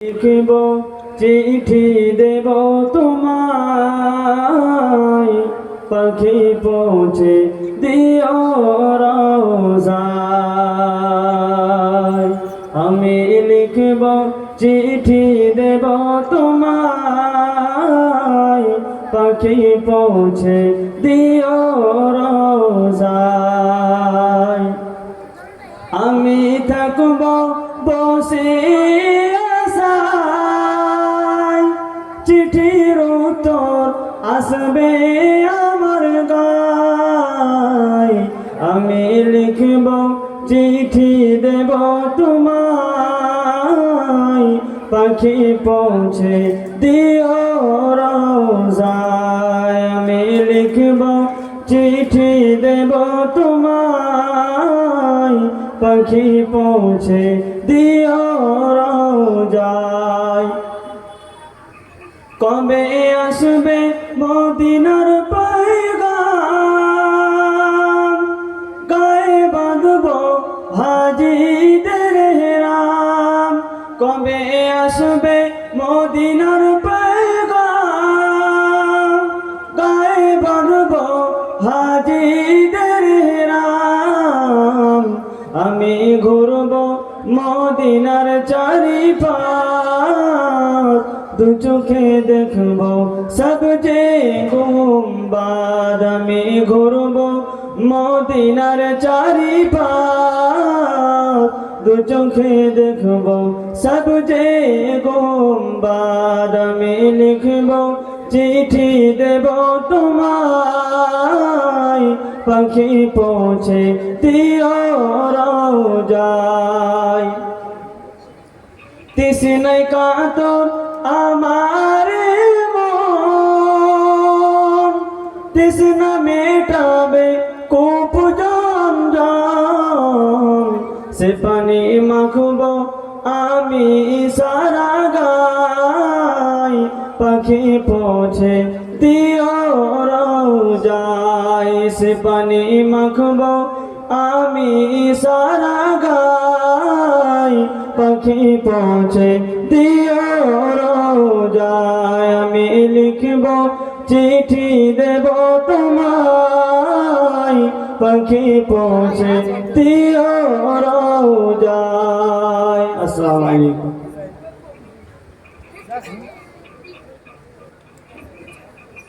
লিখব চিঠি দেব তোমায়, পাখি পৌঁছে দিও রওজায়। আমি লিখব চিঠি দেব তোমায়, পাখি পৌঁছে দিও রওজায়। আমি থাকব বসে চিঠির উত্তর আসবে আমার গায়। আমি লিখব চিঠি দেব তোমায়, পাখি পৌঁছে দিও রওজায়। আমি লিখব চিঠি দেব তোমায়, পাখি পৌঁছে দিও রওজায়। কবে আসবে মদিনার পয়গাম, গায়ে বাঁধব হাজিদের হেরাম। কবে আসবে মদিনার পয়গাম, গায়ে বাঁধব হাজিদের হেরাম। আমি ঘুরব মদিনার চারিপাশ, দু চোখে দেখব সবজে গুম্বাদ। আমি ঘুরব মদিনার চারিপাশ, দু চোখে দেখব সবজে গুম্বাদ। আমি লিখব চিঠি দেব তোমায়, পাখি পৌঁছে দিও রওজায়। তৃষ্ণায় কাতর আমার মন, তৃষ্ণা মেটাবে কূপ জমজম। সে পানি মাখব আমি সারা গায়, পাখি পৌঁছে দিও রওজায়। সে পানি মাখব আমি সারা গায়, পাখি পৌঁছে দিও রওজায়। আমি লিখব চিঠি দেব তোমায়, পাখি পৌঁছে দিও রওজায়। আসসালামু আলাইকুম।